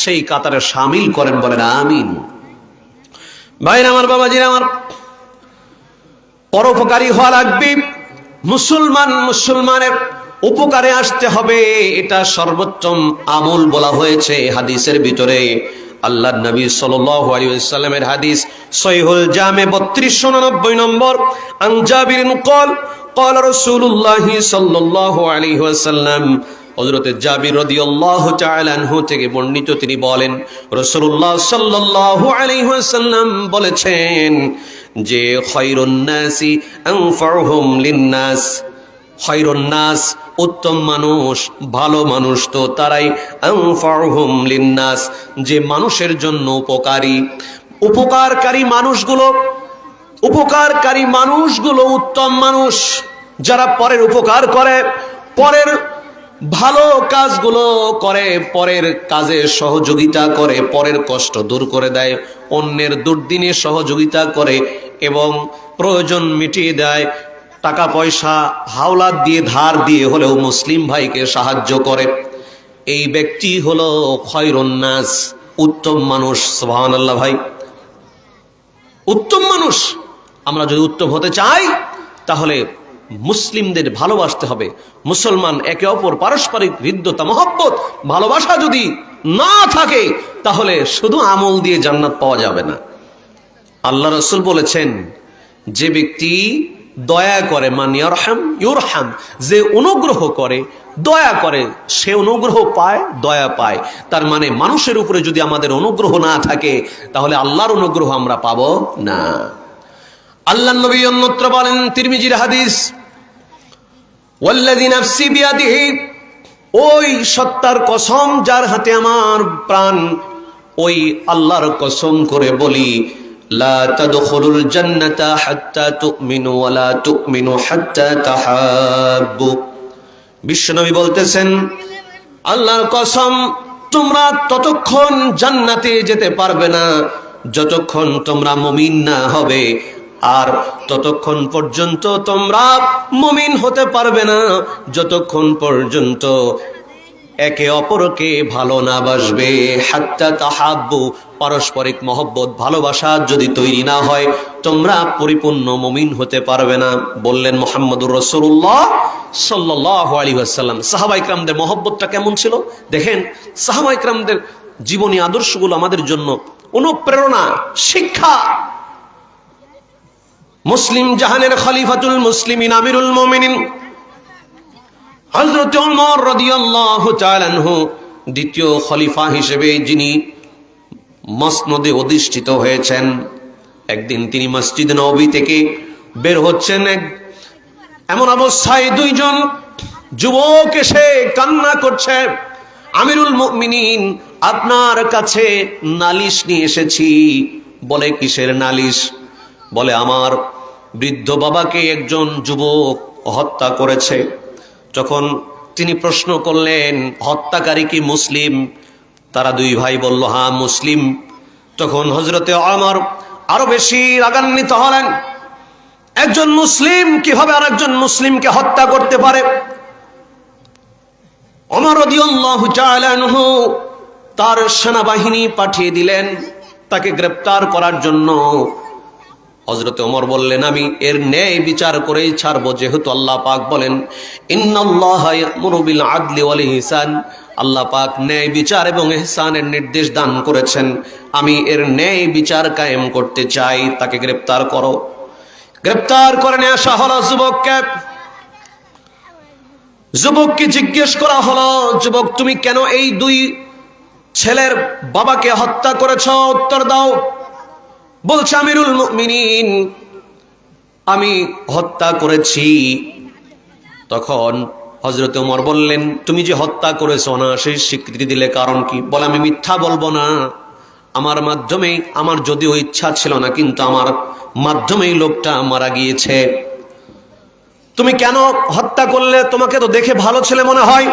সেই কাতারে শামিল করেন, বলেন আমিন। ভাইরা আমার, বাবাজিরা আমার, পরোপকারী হওয়া লাগবে। মুসলমানের উপকারে আসতে হবে, এটা সর্বোত্তম আমল বলা হয়েছে হাদিসের ভিতরে। আল্লাহর নবী সাল্লাল্লাহু আলাইহি ওয়াসাল্লামের হাদিস সহিহুল জামে 3299 নম্বর, আন জাবিরিন ক্বাল ক্বাল রাসূলুল্লাহ সাল্লাল্লাহু আলাইহি ওয়াসাল্লাম, হযরত জাবির রাদিয়াল্লাহু তাআলা আনহু থেকে বর্ণিত, তিনি বলেন রাসূলুল্লাহ সাল্লাল্লাহু আলাইহি ওয়াসাল্লাম বলেছেন যে খায়রুন নাসি আনফাউহুম লিন-নাস, খায়রুন নাস উত্তম মানুষ, ভালো মানুষ তো তারাই, আনফাউহুম লিন-নাস যে মানুষের জন্য উপকারী। উপকারী মানুষগুলো উত্তম মানুষ, যারা পরের উপকার করে, পরের ভালো কাজগুলো করে, পরের কাজে সহযোগিতা করে, পরের কষ্ট দূর করে দেয়, অন্যের দুর্দিনে সহযোগিতা করে এবং প্রয়োজন মিটিয়ে দেয়, টাকা পয়সা হাওলাত দিয়ে ধার দিয়ে হলেও মুসলিম ভাইকে সাহায্য করে। এই ব্যক্তি হলো খায়রুন নাস, উত্তম মানুষ। সুবহানাল্লাহ। ভাই, উত্তম মানুষ। আমরা যদি উত্তম হতে চাই তাহলে মুসলিমদের ভালোবাসতে হবে। মুসলমান একে অপর পারস্পরিক হৃদ্যতা, মহব্বত, ভালোবাসা যদি না থাকে তাহলে শুধু আমল দিয়ে জান্নাত পাওয়া যাবে না। আল্লাহ রাসূল বলেছেন, যে ব্যক্তি দয়া করে, মান ইয়ারহাম ইউরহাম, যে অনুগ্রহ করে, দয়া করে, সে অনুগ্রহ পায়, দয়া পায়। তার মানে মানুষের উপরে যদি আমাদের অনুগ্রহ না থাকে তাহলে আল্লাহর অনুগ্রহ আমরা পাবো না। আল্লাহর নবী অন্যত্র বলেন, তিরমিজির হাদিস, ওয়াল্লাযী নাফসি বিয়াদিহি, ওই সত্তার কসম যার হাতে আমার প্রাণ, ওই আল্লাহর কসম করে বলি, লা তাদখুলুল জান্নাতা হাত্তা তুমিনু ওয়া লা তুমিনু হাত্তা তাহাব্বু। বিশ্বনবী বলতেছেন, আল্লাহর কসম, তোমরা ততক্ষণ জান্নাতে যেতে পারবে না যতক্ষণ তোমরা মুমিন না হবে, আর ততক্ষণ পর্যন্ত তোমরা মুমিন হতে পারবে না যতক্ষণ পর্যন্ত একে অপরকে ভালো না বাসবে। হাত্তা তাহাব্বু, পারস্পরিক মহব্বত ভালোবাসা যদি তৈরি না হয় তোমরা পরিপূর্ণ মুমিন হতে পারবে না। বললেন মুহাম্মদুর রাসূলুল্লাহ সাল্লাল্লাহু আলাইহি ওয়াসাল্লাম। সাহাবায়ে কিরামদের মহব্বতটা কেমন ছিল দেখেন। সাহাবায়ে কিরামদের জীবনী আদর্শগুলো আমাদের জন্য অনুপ্রেরণা, শিক্ষা। মুসলিম জাহানের খলিফাতুল মুসলিমিন আমিরুল মুমিনিন হযরত ওমর রাদিয়াল্লাহু তাআলা আনহু, দ্বিতীয় খলিফা হিসেবে যিনি মসনদে অধিষ্ঠিত হয়েছেন, একদিন তিনি মসজিদ নববী থেকে বের হচ্ছেন। এমন অবস্থায় দুইজন যুবক এসে কান্না করছে, আমিরুল মুমিনিন, আপনার কাছে নালিশ নিয়ে এসেছি। বলে, কিসের নালিশ? বলে, আমার বৃদ্ধ বাবাকে একজন যুবক হত্যা করেছে। যখন তিনি প্রশ্ন করলেন, হত্যাকারী কি মুসলিম? তারা দুই ভাই বলল, হ্যাঁ মুসলিম। তখন হযরতে ওমর আরো বেশি রাগান্বিত হলেন, একজন মুসলিম কিভাবে আরেকজন মুসলিমকে হত্যা করতে পারে? ওমর রাদিয়াল্লাহু তাআলা আনহু তার সেনাবাহিনী পাঠিয়ে দিলেন তাকে গ্রেফতার করার জন্য। হযরতে ওমর বললেন, আমি এর ন্যায় বিচার করেই ছাড়বো, যেহেতু আল্লাহ পাক বলেন, ইন্নাল্লাহা ইয়া'মুরু বিল আদলি ওয়াল ইহসান, আল্লাহ পাক ন্যায় বিচার এবং ইহসানের নির্দেশ দান করেছেন। আমি এর ন্যায় বিচার কায়েম করতে চাই, তাকে গ্রেফতার করো। গ্রেফতার করে নিয়ে আসা হলো যুবককে। যুবককে জিজ্ঞেস করা হলো, যুবক তুমি কেন এই দুই ছেলের বাবাকে হত্যা করেছো? উত্তর দাও। বলছে, আমিরুল মুমিনিন, আমি হত্যা করেছি। তখন হযরত ওমর বললেন, তুমি যে হত্যা করেছো না সেই স্বীকৃতি দিলে কারণ কি? বলে, আমি মিথ্যা বলবো না, আমার মাধ্যমেই, আমার যদিও ইচ্ছা ছিল না কিন্তু আমার মাধ্যমেই লোকটা মারা গিয়েছে। তুমি কেন হত্যা করলে? তোমাকে তো দেখে ভালো ছেলে মনে হয়।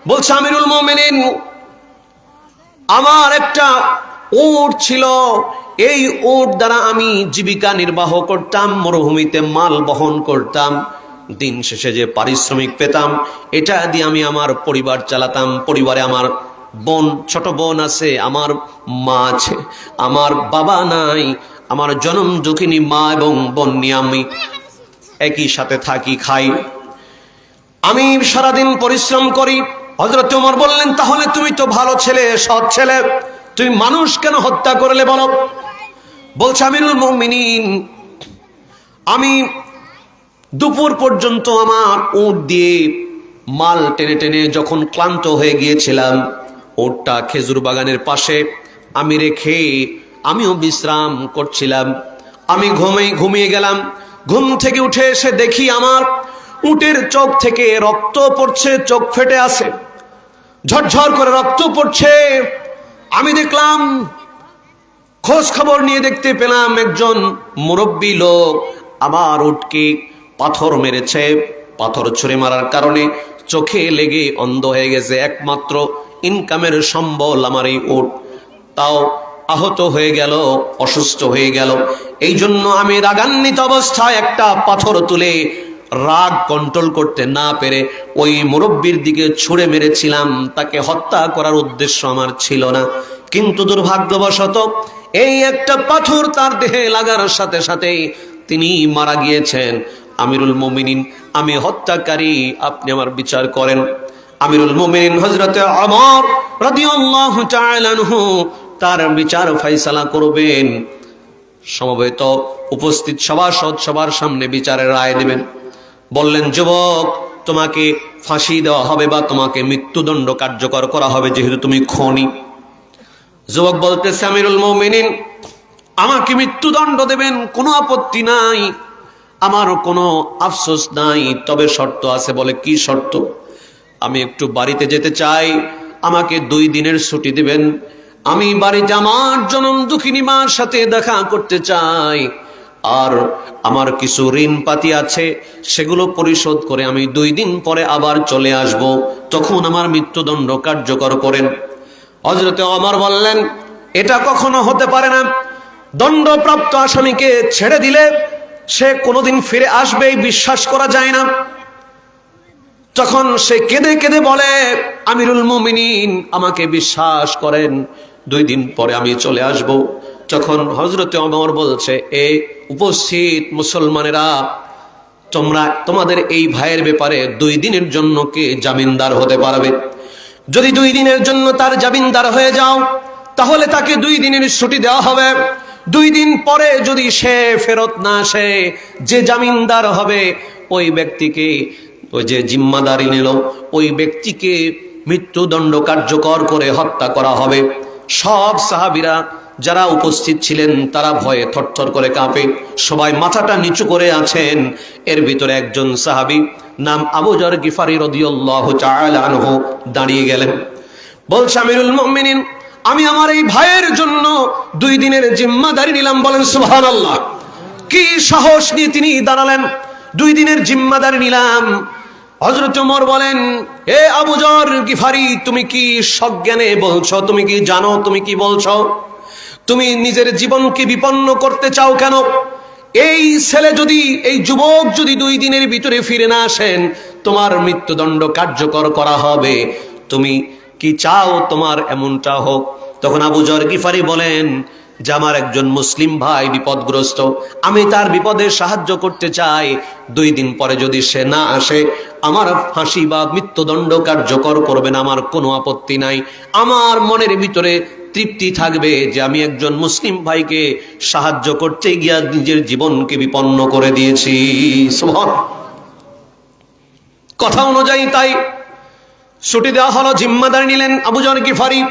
বলছে, আমিরুল মুমিনিন, আমার একটা উট ছিল, এই উট দ্বারা আমি জীবিকা নির্বাহ করতাম, মরুভূমিতে মাল বহন করতাম, দিন শেষে যে পারিশ্রমিক পেতাম এটা দিয়ে আমি আমার পরিবার চালাতাম। পরিবারে আমার বোন, ছোট বোন আছে, আমার মা আছে, আমার বাবা নাই, আমার জনম দুঃখিনী মা এবং বোন নিয়ে আমি একই সাথে থাকি, খাই, আমি সারাদিন পরিশ্রম করি। হযরত ওমর বললেন, তাহলে তুমি তো ভালো ছেলে, সৎ ছেলে, তুমি মানুষ কেন হত্যা করলে বলো? বলছে, আমিরুল মুমিনিন, আমি দুপুর পর্যন্ত আমার উট দিয়ে মাল টেনে টেনে যখন ক্লান্ত হয়ে গিয়েছিলাম, উটটা খেজুর বাগানের পাশে আমি রেখে আমিও বিশ্রাম করছিলাম। আমি ঘুমিয়ে গেলাম। ঘুম থেকে উঠে এসে দেখি আমার উটের চোখ থেকে রক্ত পড়ছে, চোখ ফেটে আছে, ঝরঝর করে রক্ত পড়ছে। আমি দেখলাম, খোঁজ খবর নিয়ে দেখতে পেলাম একজন মুরব্বী লোক আমার উটকে পাথর মেরেছে। পাথর ছুঁড়ে মারার কারণে চোখে লেগে অন্ধ হয়ে গেছে। একমাত্র ইনকামের সম্বল আমার এই উট, তাও আহত হয়ে গেল, অসুস্থ হয়ে গেল। এই জন্য আমি রাগান্বিত অবস্থায় একটা পাথর তুলে, রাগ কন্ট্রোল করতে না পেরে ওই মুরব্বীর দিকে ছুঁড়ে মেরেছিলাম। তাকে হত্যা করার উদ্দেশ্য আমার ছিল না, কিন্তু দুর্ভাগ্যবশত এই একটা পাথর তার দেহে লাগার সাথে সাথে তিনি মারা গিয়েছেন। আমিরুল মুমিনিন, আমি হত্যাকারী, আপনি আমার বিচার করেন। আমিরুল মুমিনিন হযরতে ওমর রাদিয়াল্লাহু তাআলা আনহু তার বিচার ফয়সালা করবেন। সমবেত উপস্থিত সভাসদ সবার সামনে বিচারের রায় দেবেন। বললেন, যুবক, তোমাকে ফাঁসি দেওয়া হবে বা তোমাকে মৃত্যুদণ্ড কার্যকর করা হবে, যেহেতু তুমি খুনি। যুবক বলতেছে, আমিরুল মুমিনিন, আমাকে মৃত্যুদণ্ড দেবেন, কোনো আপত্তি নাই, আমারও কোনো আফসোস নাই, তবে শর্ত আছে। বলে, কি শর্ত? আমি একটু বাড়িতে যেতে চাই, আমাকে 2 দিনের ছুটি দিবেন, আমি বাড়িতে আমার জনম দুঃখিনী মার সাথে দেখা করতে চাই, আর আমার কিছু ঋণ পাতি আছে, সেগুলো পরিশোধ করে আমি 2 দিন পরে আবার চলে আসব, তখন আমার মৃত্যুদণ্ড কার্যকর করেন। হযরতে ওমর বললেন, এটা কখনো হতে পারে না। দণ্ডপ্রাপ্ত আসামিকে ছেড়ে দিলে সে কোনোদিন ফিরে আসবে বিশ্বাস করা যায় না। তখন সে কেঁদে কেঁদে বলে, আমিরুল মুমিনিন, আমাকে বিশ্বাস করেন, 2 দিন পরে আমি চলে আসব। তখন হযরতে ওমর বলছে, এ উপস্থিত মুসলমানেরা, তোমরা তোমাদের এই ভাইয়ের ব্যাপারে 2 দিনের জন্য কে জামিনদার হতে পারবে? যদি 2 দিনের জন্য তার জামিনদার হয়ে যাও, তাহলে তাকে 2 দিনের ছুটি দেওয়া হবে। 2 দিন পরে যদি সে ফেরত না আসে, যে জামিনদার হবে ওই ব্যক্তিকে, ওই যে জিম্মাদারি নিল, ওই ব্যক্তিকে মৃত্যুদণ্ড কার্যকর করে হত্যা করা হবে। সব সাহাবীরা যারা উপস্থিত ছিলেন তারা ভয়ে থরথর করে কাঁপে, সবাই মাথাটা নিচু করে আছেন। এর ভিতরে একজন সাহাবী নাম আবু যর গিফারি রাদিয়াল্লাহু তাআলা আনহু দাঁড়িয়ে গেলেন, বলছে, আমিরুল মুমিনিন, আমি আমার এই ভাইয়ের জন্য 2 দিনের জিম্মাদারি নিলাম। বলেন সুবহানাল্লাহ। কি সাহস নিয়ে তিনি দাঁড়ালেন, 2 দিনের জিম্মাদারি নিলাম। হযরত ওমর বলেন, এ আবু যর গিফারি, তুমি কি সজ্ঞানে বলছো? তুমি কি জানো তুমি কি বলছো? তুমি নিজের জীবনকে বিপন্ন করতে চাও কেন? এই ছেলে যদি, এই যুবক যদি 2 দিনের ভিতরে ফিরে না আসেন, তোমার মৃত্যুদণ্ড কার্যকর করা হবে। তুমি কি চাও তোমার এমনটা হোক? তখন আবু যর গিফারি বলেন যে, আমার একজন মুসলিম ভাই বিপদগ্রস্ত, আমি তার বিপদে সাহায্য করতে চাই। 2 দিন পরে যদি সে না আসে, আমার ফাঁসি বা মৃত্যুদণ্ড কার্যকর করবেন, আমার কোনো আপত্তি নাই। আমার মনের ভিতরে তৃপ্তি থাকবে যে আমি একজন মুসলিম ভাইকে সাহায্য করতে গিয়া নিজের জীবনকে বিপন্ন করে দিয়েছি। সুবহানাল্লাহ। কথা অনুযায়ী তাই ছুটি দেওয়া হলো, জিম্মাদারি নিলেন আবু যর গিফারি।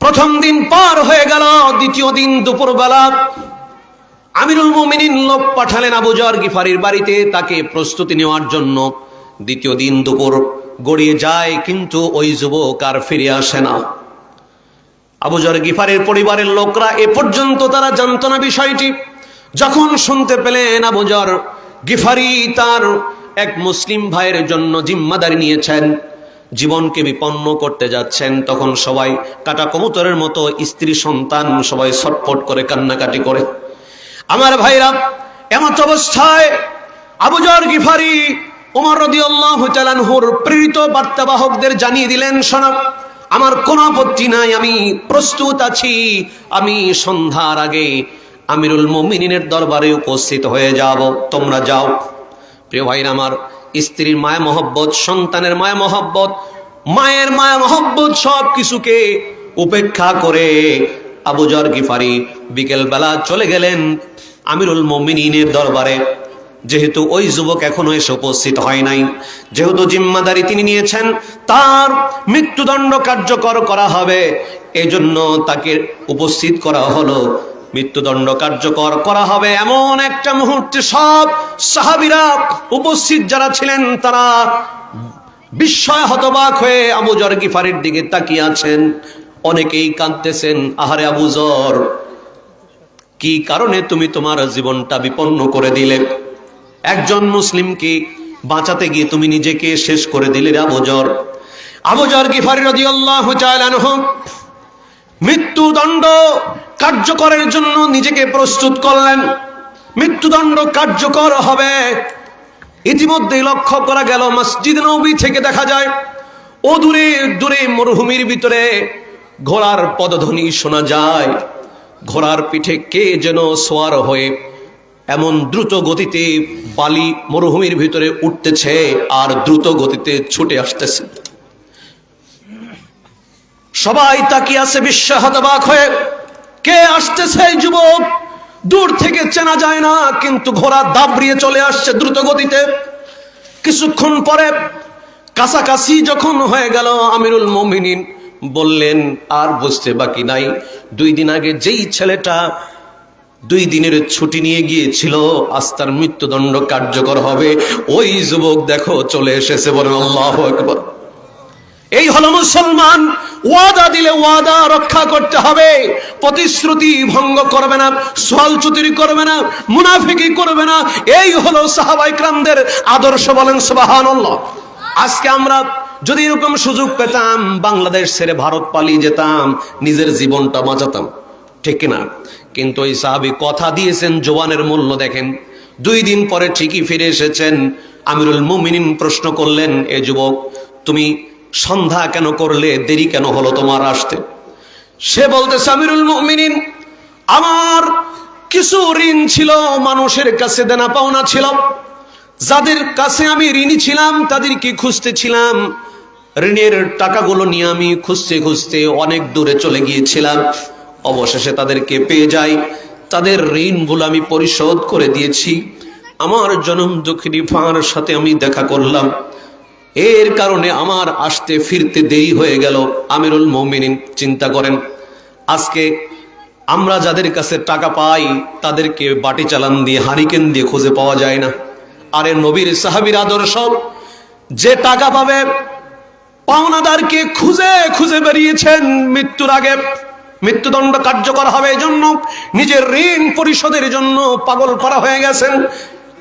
প্রথম দিন পার হয়ে গেল, দ্বিতীয় দিন দুপুরবেলা আমিরুল মুমিনিন লোক পাঠালেন আবু যর গিফারির বাড়িতে তাকে প্রস্তুতি নেওয়ার জন্য। দ্বিতীয় দিন দুপুর গড়িয়ে যায়, কিন্তু ওই যুবক আর ফিরে আসে না। আবু যর গিফারির পরিবারের লোকরা এ পর্যন্ত তারা জানতো না বিষয়টি। যখন শুনতে পেলেন আবু যর গিফারি তার এক মুসলিম ভাইয়ের জন্য জিম্মাদারি নিয়েছেন, জীবনকে বিপন্ন করতে যাচ্ছেন, তখন সবাই কাটা কবুতরের মতো, স্ত্রী সন্তান সবাই ছটফট করে কান্নাকাটি করে। আমার ভাইরা, এমত অবস্থায় আবু যর গিফারি ওমর রাদিয়াল্লাহু তাআলা আনহুর প্রেরিত বার্তাবাহকদের জানিয়ে দিলেন, শোনো, আমার কোনো আপত্তি নাই, আমি প্রস্তুত আছি, আমি সন্ধ্যার আগে আমিরুল মুমিনিনের দরবারে উপস্থিত হয়ে যাব, তোমরা যাও। প্রিয় ভাইরা আমার, স্ত্রীর মায়া মহব্বত, সন্তানের মায়া মহব্বত, মায়ের মায়া মহব্বত সব কিছুকে উপেক্ষা করে আবু যর গিফারি বিকেল বেলা চলে গেলেন আমিরুল মুমিনিনের দরবারে। যেহেতু ওই যুবক এখনো এসে উপস্থিত হয় নাই, যেহেতু জিম্মাদারি তিনি নিয়েছেন, তার মৃত্যুদণ্ড কার্যকর করা হবে, এজন্য তাকে উপস্থিত করা হলো। মৃত্যুদণ্ড কার্যকর করা হবে এমন একটা মুহূর্তে সব সাহাবীরা উপস্থিত যারা ছিলেন তারা বিস্ময় হতবাক হয়ে আবু যর গিফারির দিকে তাকিয়ে আছেন। অনেকেই কাঁদতেছেন, আহারে আবু যর, কি কারণে তুমি তোমার জীবনটা বিপন্ন করে দিলে? একজন মুসলিমকে বাঁচাতে গিয়ে তুমি নিজেকে শেষ করে দিলে আবু যর। আবু যর গিফারি রাদিয়াল্লাহু তাআলা আনহু মৃত্যুদণ্ড কার্যকরের জন্য নিজেকে প্রস্তুত করলেন। মৃত্যুদণ্ড কার্যকর হবে। ইতিমধ্যে লক্ষ্য করা গেল, মসজিদ নববী থেকে দেখা যায় ও দূরে দূরে মরুভূমির ভিতরে ঘোড়ার পদধ্বনি শোনা যায়। ঘোড়ার পিঠে কে যেন সোয়ার হয়ে এমন দ্রুত গতিতে বালি মরুভূমির ভিতরে উঠতেছে আর দ্রুত গতিতে ছুটে আসতেছে। সবাই তাকিয়ে আছে বিস্ময় হতবাক হয়ে, কে আসতেছে? এই যুবক, দূর থেকে চেনা যায় না, কিন্তু ঘোড়া দাবড়িয়ে চলে আসছে দ্রুত গতিতে। কিছুক্ষণ পরে কাছাকাছি যখন হয়ে গেল, আমিরুল মুমিনিন বললেন, আর বুঝতে বাকি নাই, 2 দিন আগে যেই ছেলেটা 2 দিনের ছুটি নিয়ে গিয়েছিল, আজ তার মৃত্যুদণ্ড কার্যকর হবে, ওই যুবক দেখো চলে এসেছে। বলেন আল্লাহু আকবার। এই হলো মুসলমান, ওয়াদা দিলে ওয়াদা রক্ষা করতে হবে, প্রতিশ্রুতি ভঙ্গ করবে না, ছলচুতুরি করবে না, মুনাফিকি করবে না। এই হলো সাহাবায়ে কেরামদের আদর্শ। বলেন সুবহানাল্লাহ। আজকে আমরা যদি এরকম সুযোগ পেতাম, বাংলাদেশ ছেড়ে ভারত পালিয়ে যেতাম, নিজের জীবনটা বাঁচাতাম, ঠিক কিনা? কিন্তু ওই সাহাবী কথা দিয়েছেন, জওয়ানের মূল্য দেখেন। 2 দিন পরে ঠিকই ফিরে এসেছেন। আমিরুল মুমিনিন প্রশ্ন করলেন, এ যুবক, তুমি সন্ধ্যা কেন করলে, দেরি কেন হলো তোমার আসতে? সে বলতেছে, আমিরুল মুমিনিন, আমার কিছু ঋণ ছিল, মানুষের কাছে দেনা পাওনা ছিল, যাদের কাছে আমি ঋণী ছিলাম তাদেরকে খুঁজতেছিলাম। ঋণের টাকাগুলো নিয়ে আমি খুঁজতে খুঁজতে অনেক দূরে চলে গিয়েছিলাম। অবশেষে তাদেরকে পেয়ে যাই, তাদের ঋণগুলো আমি পরিশোধ করে দিয়েছি। আমার জনম দুঃখিনী ফাঁর সাথে আমি দেখা করলাম, এর কারণে আমার আসতে ফিরতে দেরি হয়ে গেল। আমিরুল মুমিনিন চিন্তা করেন, আজকে আমরা যাদের কাছে টাকা পাই তাদেরকে বাটি চালান দিয়ে, হারিকেন দিয়ে খুঁজে পাওয়া যায় না। আরে নবীর সাহাবীর আদর্শ, যে টাকা পাবে পাওনাদারকে খুঁজে খুঁজে বেরিয়েছেন। মৃত্যুর আগে মৃত্যুদণ্ড কার্যকর হবে এই জন্য, নিজের ঋণ পরিশোধের জন্য পাগল করা হয়ে গেছেন।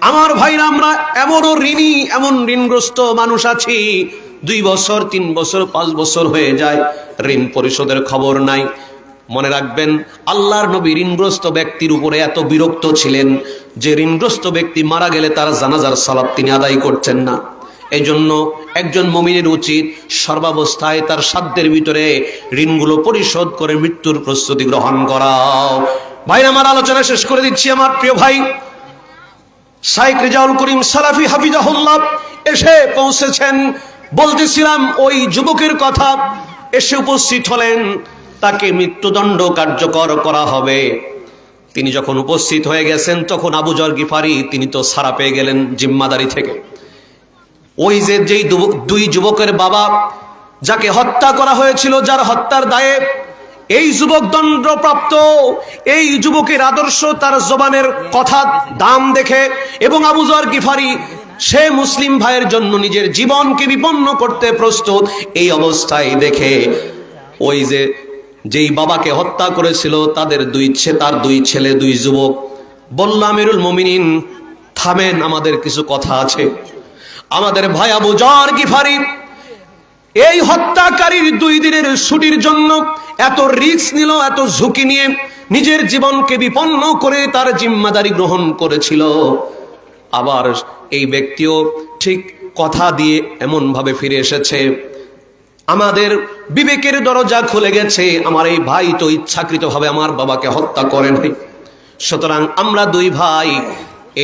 আমার ভাইরা, আমরা এমনও ঋণী, এমন ঋণগ্রস্ত মানুষ আছি, 2 বছর 3 বছর 5 বছর হয়ে যায়, ঋণ পরিশোধের খবর নাই। মনে রাখবেন, আল্লাহর নবী ঋণগ্রস্ত ব্যক্তির উপরে এত বিরক্ত ছিলেন যে ঋণগ্রস্ত ব্যক্তি মারা গেলে তার জানাজার সালাত তিনি আদায় করছেন না। এই জন্য একজন মুমিনের উচিত সর্বাবস্থায় তার সাধ্যের ভিতরে ঋণগুলো পরিশোধ করে মৃত্যুর প্রস্তুতি গ্রহণ করা। ভাই, আমার আলোচনা শেষ করে দিচ্ছি। আমার প্রিয় ভাই শাইখ রেজাউল করিম সালাফি হাফিজাহুল্লাহ এসে পৌঁছেছেন। বলতেছিলাম ওই যুবকের কথা, এসে উপস্থিত হলেন, তাকে মৃত্যুদণ্ড কার্যকর করা হবে। তিনি যখন উপস্থিত হয়ে গেছেন, তখন আবু যর গিফারি তিনি তো ছাড়া পেয়ে গেলেন জিম্মাদারি থেকে। ওই যে যেই 2 যুবকের বাবা যাকে হত্যা করা হয়েছিল, যার হত্যার দায়ে এই যুবক দণ্ডপ্রাপ্ত, এই যুবকের আদর্শ, তার জবানের কথা দাম দেখে, এবং আবু যর গিফারি সে মুসলিম ভাইয়ের জন্য নিজের জীবনকে বিপন্ন করতে প্রস্তুত, এই অবস্থায় দেখে ওই যে যেই বাবাকে হত্যা করেছিল তার 2 ছেলে 2 যুবক বলল, আমিরুল মুমিনিন থামেন, আমাদের কিছু কথা আছে। আমাদের ভাই আবু যর গিফারি এই হত্যাকারীর 2 দিনের ছুটির জন্য এত রিস্ক নিল, এত ঝুঁকি নিয়ে নিজের জীবনকে বিপন্ন করে তার জিম্মাদারি গ্রহণ করেছিল। আবার এই ব্যক্তিও ঠিক কথা দিয়ে এমন ভাবে ফিরে এসেছে, আমাদের বিবেকের দরজা খুলে গেছে, আমার এই ভাই তো ইচ্ছাকৃতভাবে আমার বাবাকে হত্যা করেন। সুতরাং আমরা 2 ভাই,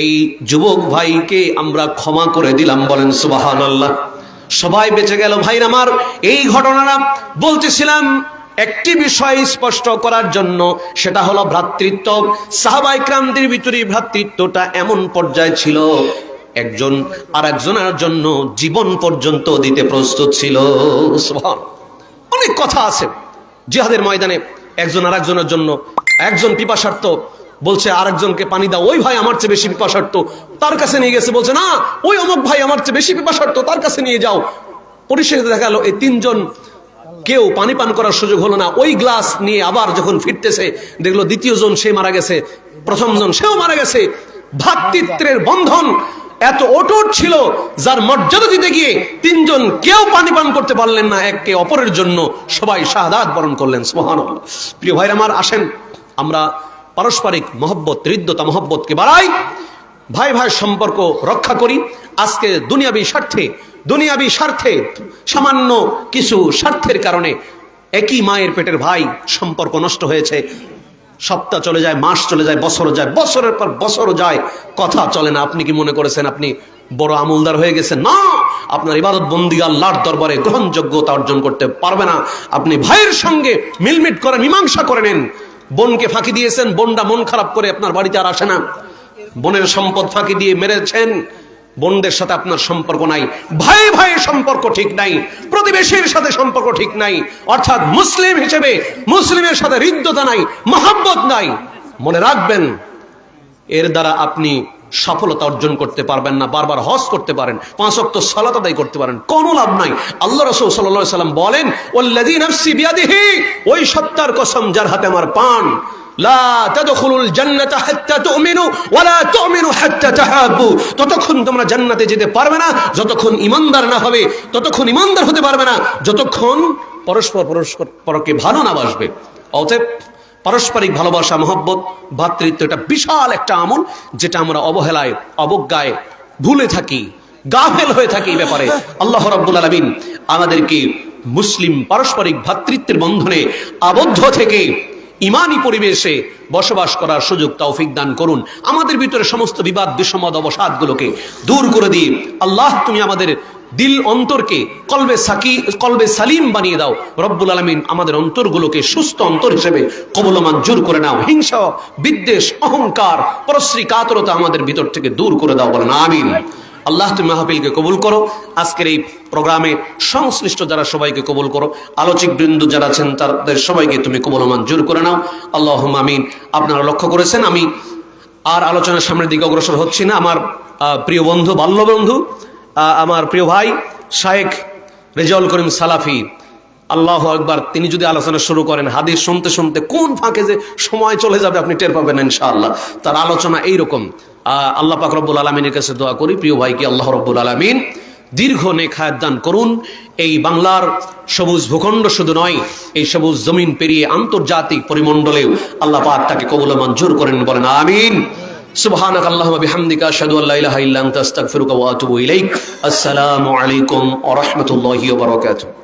এই যুবক ভাইকে আমরা ক্ষমা করে দিলাম। বলেন সুবহানাল্লাহ। সবাই বেঁচে গেল। ভাইরা আমার, এই ঘটনাটা বলতেছিলাম একটি বিষয় স্পষ্ট করার জন্য, সেটা হলো ভ্রাতৃত্ব। সাহাবায়ে কেরামদের ভিতরে ভ্রাতৃত্বটা এমন পর্যায়ে ছিল, একজন আরেকজনের জন্য জীবন পর্যন্ত দিতে প্রস্তুত ছিল। অনেক কথা আছে জিহাদের ময়দানে, একজন আরেকজনের জন্য, একজন পিপাসার্ত বলছে আরেকজনকে পানি দাও, ওই ভাই আমার চেয়ে বেশি পিপাসার্ত, তার কাছে নিয়ে গেছে, বলছে না ওই অমুক ভাই আমার চেয়ে বেশি পিপাসার্ত, তার কাছে নিয়ে যাও। পরিশেষে দেখা গেল এই 3 জন কেউ পানি পান করার সুযোগ হলো না। ওই গ্লাস নিয়ে আবার যখন ফিরতেছে, দেখলো 2য় জন সে মারা গেছে, 1ম জন সেও মারা গেছে। ভ্রাতৃত্বের বন্ধন এত অটুট ছিল, যার মর্যাদা দিতে গিয়ে 3 জন কেউ পানি পান করতে পারলেন না, একে অপরের জন্য সবাই শাহাদাত বরণ করলেন। সুবহানাল্লাহ। প্রিয় ভাইরা আমার, আসেন আমরা পারস্পরিক মহব্বত, হৃদ্যতা মহব্বতকে বাড়াই, ভাই ভাই সম্পর্ক রক্ষা করি। আজকে দুনিয়াবি স্বার্থে সামান্য কিছু স্বার্থের কারণে একই মায়ের পেটের ভাই সম্পর্ক নষ্ট হয়েছে। সপ্তাহ চলে যায়, মাস চলে যায়, বছর যায়, বছরের পর বছর যায়, কথা চলে না। আপনি কি মনে করেছেন আপনি বড় আমলদার হয়ে গেছেন? না, আপনার ইবাদত বন্দি আল্লাহর দরবারে গ্রহণযোগ্যতা অর্জন করতে পারবে না। আপনি ভাইয়ের সঙ্গে মিলমিট করে মীমাংসা করে নেন। বোনকে ফাঁকি দিয়েছেন, বোনটা মন খারাপ করে আপনার বাড়িতে আর আসে না। বোনের সম্পদ ফাঁকি দিয়ে মেরেছেন, বোনদের সাথে আপনার সম্পর্ক নাই। ভাই ভাইয়ের সম্পর্ক ঠিক নাই, প্রতিবেশীর সাথে সম্পর্ক ঠিক নাই, অর্থাৎ মুসলিম হিসেবে মুসলিমের সাথে হৃদ্যতা নাই, মহব্বত নাই। মনে রাখবেন, এর দ্বারা আপনি সফলতা অর্জন করতে পারবেন না। বারবার হজ করতে পারেন, 5 ওয়াক্ত সালাত আদায় করতে পারেন, কোনো লাভ নাই। আল্লাহ রাসূল সাল্লাল্লাহু আলাইহি সাল্লাম বলেন, ওয়াল্লাযী নাফসি বিয়াদিহি, ওই সত্তার কসম যার হাতে আমার প্রাণ, লা তাদখুলুল জান্নাতা হাত্তা তুমিনু ওয়া লা তুমিনু হাত্তা তাহাব্বু, ততক্ষণ তোমরা জান্নাতে যেতে পারবে না যতক্ষণ ঈমানদার না হবে, ততক্ষণ ঈমানদার হতে পারবে না যতক্ষণ পরকে ভালো না বাসবে। অতএব পারস্পরিক ভালোবাসা, মহব্বত, ভ্রাতৃত্ব এটা বিশাল একটা আমল, যেটা আমরা অবহেলায়, অবজ্ঞায় ভুলে থাকি, গাফেল হয়ে থাকি এই ব্যাপারে। আল্লাহ রাব্বুল আলামিন আমাদেরকে মুসলিম পারস্পরিক ভ্রাতৃত্বের বন্ধনে আবদ্ধ থেকে ঈমানি পরিবেশে বসবাস করার সুযোগ তৌফিক দান করুন। আমাদের ভিতরে সমস্ত বিবাদ, বিষমদ, অবসাদগুলোকে দূর করে দিয়ে আল্লাহ তুমি আমাদের দিল, অন্তরকে কলবে সালিম বানিয়ে দাও। রব্বুল আলামিন আমাদের অন্তরগুলোকে সুস্থ অন্তর হিসেবে কবুল ও মঞ্জুর করে নাও। হিংসা, বিদ্বেষ, অহংকার, পরশ্রী, কাতরতা আমাদের ভিতর থেকে দূর করে দাও, বলেন আমিন। আল্লাহ তুমি মাহফিলকে কবুল করো, আজকের এই প্রোগ্রামে সংশ্লিষ্ট যারা সবাইকে কবুল করো, আলোচক বৃন্দ যারা আছেন তাদের সবাইকে তুমি কবুল ও মঞ্জুর করে নাও, আল্লাহুম্মা আমিন। আপনারা লক্ষ্য করেছেন আমি আর আলোচনার সামনের দিকে অগ্রসর হচ্ছি না। আমার প্রিয় বন্ধু, বাল্য বন্ধু, আমার প্রিয় ভাই শায়েখ রেজাউল করিম সালাফি, আল্লাহু আকবার, তিনি যদি আলোচনা শুরু করেন, হাদিস শুনতে শুনতে কোন ফাঁকে যে সময় চলে যাবে আপনি টের পাবেন না ইনশাআল্লাহ। তার আলোচনা এইরকম। আল্লাহ পাক রব্বুল আলামিনের কাছে দোয়া করি, প্রিয় ভাইকে আল্লাহ রব্বুল আলামিন দীর্ঘ নেক হায়াত দান করুন। এই বাংলার সবুজ ভূখণ্ড শুধু নয়, এই সবুজ জমিন পেরিয়ে আন্তর্জাতিক পরিমণ্ডলেও আল্লাহ পাক তাকে কবুল ও মঞ্জুর করেন, বলেন আমিন। সুবহানাক আল্লাহুম্মা বিহামদিকা আশহাদু আল্লা ইলাহা ইল্লা আনতা আস্তাগফিরুকা ওয়া আতুবু ইলাইক। আসসালামু আলাইকুম ওয়া রাহমাতুল্লাহি ওয়া বারাকাতুহু।